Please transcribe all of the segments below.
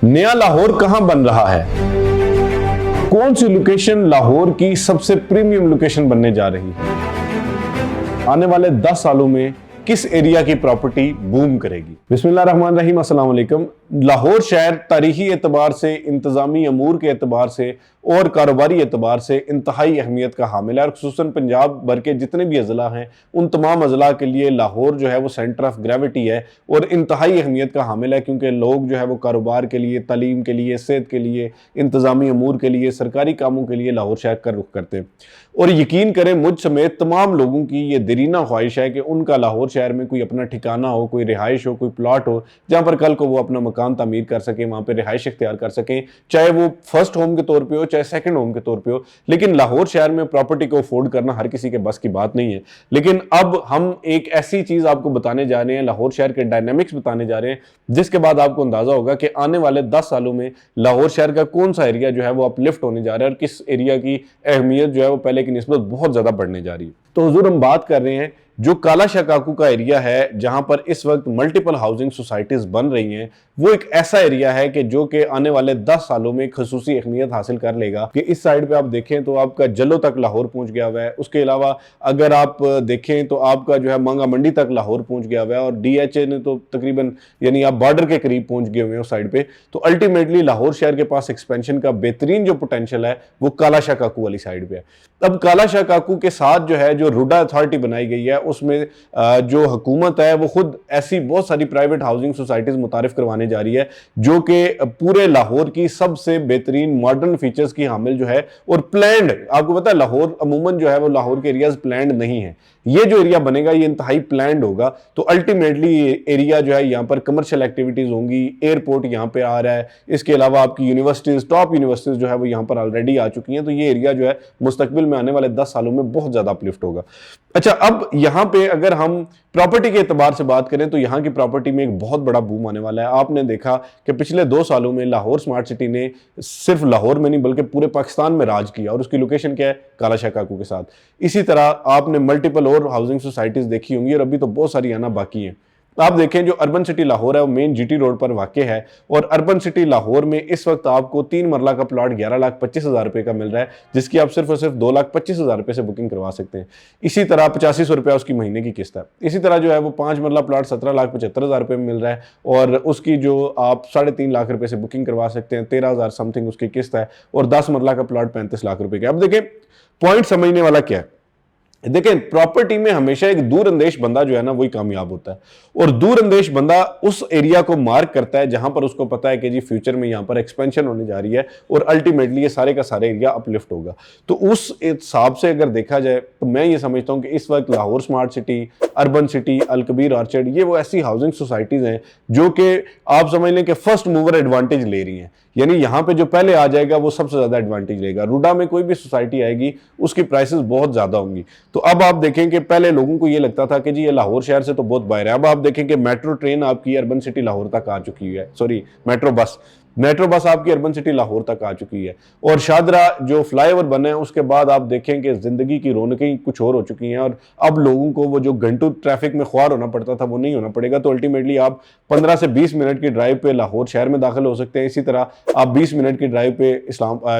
नया लाहौर कहां बन रहा है? कौन सी लोकेशन लाहौर की सबसे प्रीमियम लोकेशन बनने जा रही है? आने वाले 10 सालों में किस एरिया की प्रॉपर्टी बूम करेगी? बिस्मिल्लाहिर्रहमानिर्रहीम, अस्सलाम वालेकुम। लाहौर शहर तारीखी एतबार से, इंतजामी अमूर के एतबार से और कारोबारी एतबार से इंतहाई अहमियत का हामिल है और खुसूसन पंजाब भर के जितने भी अजला हैं उन तमाम अजला के लिए लाहौर जो है वो सेंटर ऑफ ग्रेविटी है और इंतहाई अहमियत का हामिल है, क्योंकि लोग जो है वो कारोबार के लिए, तालीम के लिए, सेहत के लिए, इंतजामी अमूर के लिए, सरकारी कामों के लिए लाहौर शहर का रुख करते हैं। और यकीन करें, मुझ समेत तमाम लोगों की ये देरीना ख्वाहिश है कि उनका लाहौर शहर में कोई अपना ठिकाना हो, कोई रिहाइश हो, कोई प्लॉट हो जहाँ पर कल को वो अपना मकान तामीर कर सकें, वहाँ पर रिहाइश इख्तियार कर सकें, चाहे वो फर्स्ट होम के तौर पर हो चाहे सेकंड होम के तौर पे हो। लेकिन लाहौर शहर में प्रॉपर्टी को अफोर्ड करना हर किसी के बस की बात नहीं है। लेकिन अब हम एक ऐसी चीज आपको बताने जा रहे हैं, लाहौर शहर के डायनामिक्स बताने जा रहे हैं, जिसके बाद आपको अंदाजा होगा कि आने वाले 10 सालों में लाहौर शहर का कौन सा एरिया जो है वो अपलिफ्ट होने जा रहा है और किस एरिया की अहमियत जो है वो पहले की निस्बत बहुत ज्यादा बढ़ने जा रही है। तो हुजूर, हम बात कर रहे हैं जो काला शाह काकू का एरिया है, जहां पर इस वक्त मल्टीपल हाउसिंग सोसाइटीज बन रही हैं, वो एक ऐसा एरिया है कि जो कि आने वाले 10 सालों में खसूसी अहमियत हासिल कर लेगा। कि इस साइड पे आप देखें तो आपका जल्लो तक लाहौर पहुंच गया हुआ है। उसके अलावा अगर आप देखें तो आपका जो है मांगा मंडी तक लाहौर पहुंच गया हुआ है और DHA ने तो तकरीबन यानी आप बॉर्डर के करीब पहुंच गए हुए हैं उस साइड पे। तो अल्टीमेटली लाहौर शहर के पास एक्सपेंशन का बेहतरीन जो पोटेंशियल है वो काला शाह काकू वाली साइड पे है। अब काला शाह काकू के साथ जो है जो रुडा अथॉरिटी बनाई गई है, उसमें जो हुकूमत है वो खुद ऐसी बहुत सारी प्राइवेट हाउसिंग सोसाइटीज मुतारिफ करवाने जा रही है जो कि पूरे लाहौर की सबसे बेहतरीन मॉडर्न फीचर्स की हामिल जो है और प्लैंड। आपको पता है लाहौर अमूमन जो है वो लाहौर के एरियाज प्लैंड नहीं है। ये जो एरिया बनेगा ये इंतहाई प्लैंड होगा। तो अल्टीमेटली एरिया जो है यहाँ पर कमर्शियल एक्टिविटीज होंगी, एयरपोर्ट यहाँ पे आ रहा है, इसके अलावा आपकी यूनिवर्सिटीज, टॉप यूनिवर्सिटीज जो है वो यहाँ पर ऑलरेडी आ चुकी हैं। तो ये एरिया जो है मुस्तकबिल में आने वाले 10 सालों में बहुत ज्यादा अपलिफ्ट होगा। अच्छा, अब यहाँ पे अगर हम प्रॉपर्टी के एतबार से बात करें तो यहाँ की प्रॉपर्टी में एक बहुत बड़ा बूम आने वाला है। आपने देखा कि पिछले 2 सालों में लाहौर स्मार्ट सिटी ने सिर्फ लाहौर में नहीं बल्कि पूरे पाकिस्तान में राज किया और उसकी लोकेशन क्या है? काला शाह काकू के साथ। इसी तरह आपने मल्टीपल और हाउसिंग सोसाइटीज देखी होंगी और अभी तो बहुत सारी आना बाकी हैं। आप देखें जो अर्बन सिटी लाहौर है वो मेन GT रोड पर वाक़ है और अर्बन सिटी लाहौर में इस वक्त आपको 3 मरला का प्लॉट 11,25,000 रुपए का मिल रहा है, जिसकी आप सिर्फ और सिर्फ 2,25,000 रुपए से बुकिंग करवा सकते हैं। इसी तरह 8500 रुपया उसकी महीने की किस्त है। इसी तरह जो है वो 5 मरला प्लॉट 17,75,000 रुपए में मिल रहा है और उसकी जो आप 3.5 लाख रुपए से बुकिंग करवा सकते हैं। 13,000 समथिंग उसकी किस्त है और 10 मरला का प्लॉट 35 लाख रुपए का। अब देखें पॉइंट समझने वाला क्या है। देखें, प्रॉपर्टी में हमेशा एक दूरअंदेश बंदा जो है ना वही कामयाब होता है और दूरअंदेश बंदा उस एरिया को मार्क करता है जहां पर उसको पता है कि जी फ्यूचर में यहां पर एक्सपेंशन होने जा रही है और अल्टीमेटली ये सारे का सारे एरिया अपलिफ्ट होगा। तो उस हिसाब से अगर देखा जाए तो मैं ये समझता हूं कि इस वक्त Lahore smart city, urban city, Al Kabir orchard, ये वो ऐसी हाउसिंग सोसाइटीज हैं जो कि आप समझ लें कि फर्स्ट मूवर एडवांटेज ले रही हैं। यानी यहां पे जो पहले आ जाएगा वो सबसे ज्यादा एडवांटेज लेगा। रुडा में कोई भी सोसाइटी आएगी उसकी प्राइसेस बहुत ज्यादा होंगी। तो अब आप देखें कि पहले लोगों को ये लगता था कि जी ये लाहौर शहर से तो बहुत बाहर है। अब आप देखें कि मेट्रो ट्रेन आपकी अर्बन सिटी लाहौर तक आ चुकी है, सॉरी मेट्रो बस आपकी अर्बन सिटी लाहौर तक आ चुकी है और शादरा जो फ्लाईओवर बने हैं उसके बाद आप देखें कि जिंदगी की रौनकें कुछ और हो चुकी हैं और अब लोगों को वो जो घंटों ट्रैफिक में ख्वार होना पड़ता था वो नहीं होना पड़ेगा। तो अल्टीमेटली आप 15 से 20 मिनट की ड्राइव पे लाहौर शहर में दाखिल हो सकते हैं। इसी तरह आप 20 मिनट की ड्राइव पे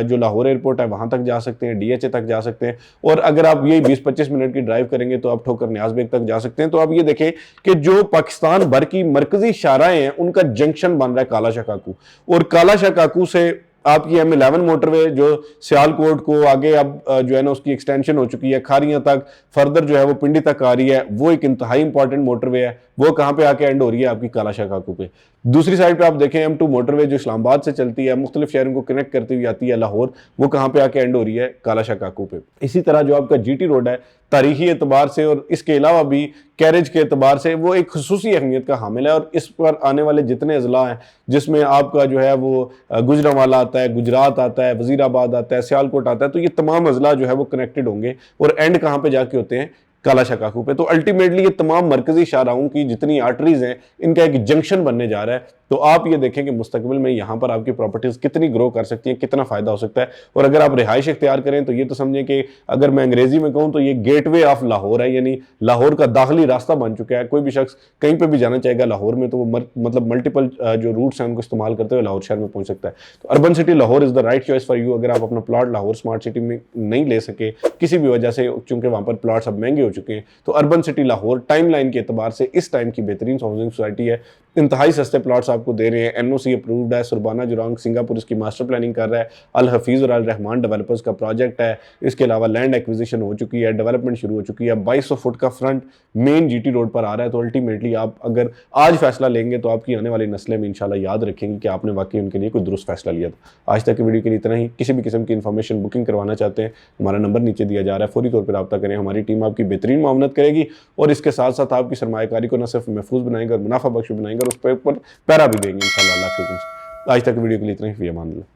जो लाहौर एयरपोर्ट है वहां तक जा सकते हैं, DHA तक जा सकते हैं और अगर आप यही 20-25 मिनट की ड्राइव करेंगे तो आप ठोकर न्याज बेग तक जा सकते हैं। तो आप ये देखें कि जो पाकिस्तान भर की मरकजी शाहराएं हैं उनका जंक्शन बन रहा है काला शाह काकू और काला शाह काकू से आपकी M11 मोटरवे जो सियालकोट को आगे अब जो है ना उसकी एक्सटेंशन हो चुकी है, खारियां तक, फर्दर जो है वो पिंडी तक आ रही है, वो एक इंतहाई इंपॉर्टेंट मोटरवे है। वो कहां पे आके एंड हो रही है? आपकी काला शाह काकू पे। दूसरी साइड पे आप देखें M2 मोटरवे जो इस्लामाबाद से चलती है, मुख्तलिफ शहरों को कनेक्ट करती हुई आती है लाहौर, वो कहां पे आके एंड हो रही है? काला शाह काकू पे। इसी तरह जो आपका GT रोड है तारीखी एतबार से और इसके अलावा भी कैरेज के एतबार से वो एक खसूसी अहमियत का हामिल है और इस पर आने वाले जितने अजला हैं जिसमें आपका जो है वो गुजरांवाला आता है, गुजरात आता है, वजीराबाद आता है, सियालकोट आता है, तो ये तमाम अजला जो है वो कनेक्टेड होंगे और एंड कहाँ पे जाके होते हैं? काला शाह काकू पे। तो अल्टीमेटली ये तमाम मरकजी शाहराहों की जितनी आर्टरीज हैं इनका एक जंक्शन बनने जा रहा है तो आप ये देखें कि मुस्तकबिल में यहाँ पर आपकी प्रॉपर्टीज कितनी ग्रो कर सकती हैं, कितना फायदा हो सकता है। और अगर आप रिहाइश इख्तियार करें तो ये तो समझें कि अगर मैं अंग्रेजी में कहूँ तो ये गेटवे ऑफ लाहौर है, यानी लाहौर का दाखिली रास्ता बन चुका है। कोई भी शख्स कहीं पर भी जाना चाहेगा लाहौर में तो वो मतलब मल्टीपल जो रूट्स हैं उनको इस्तेमाल करते हुए लाहौर शहर में पहुंच सकता है। तो urban city Lahore is the right choice for you. अगर आप अपना प्लॉट लाहौर स्मार्ट सिटी में नहीं ले सके किसी भी वजह से, चूंकि वहां पर प्लॉट्स अब महंगे हो चुके हैं, तो अर्बन सिटी लाहौर टाइमलाइन के एतबार से इस टाइम की बेहतरीन हाउसिंग सोसाइटी है। इंतहाई सस्ते प्लॉट्स आपको दे रहे हैं, एनओसी अप्रूव्ड है। सुरबाना जुरांग सिंगापुर इसकी मास्टर प्लानिंग कर रहा है। अल हफीज़ और अल रहमान डेवलपर्स का प्रोजेक्ट है। इसके अलावा लैंड एक्विजिशन हो चुकी है, डेवलपमेंट शुरू हो चुकी है। 2200 फुट का फ्रंट मेन जीटी रोड पर आ रहा है। तो अल्टीमेटली आप अगर आज फैसला लेंगे तो आपकी आने वाली नस्लें भी इंशाल्लाह याद रखेंगी कि आपने वाकई उनके लिए कोई दुरुस्त फैसला लिया था। आज तक की वीडियो के लिए इतना ही। किसी भी किस्म की इन्फॉर्मेशन बुकिंग करवाना चाहते हैं, हमारा नंबर नीचे दिया जा रहा है, फौरी तौर पर रब्ता करें। हमारी टीम आपकी बेहतरीन मामलत करेगी और इसके साथ साथ आपकी सरमायाकारी को न सिर्फ महफूज बनाएंगे और मुनाफा बख्श बनाएंगे और उस पर पैरा भी देंगे इंशाल्लाह अल्लाह के हुक्म से। आज तक वीडियो के लिए इतना ही। फ़ी अमान अल्लाह।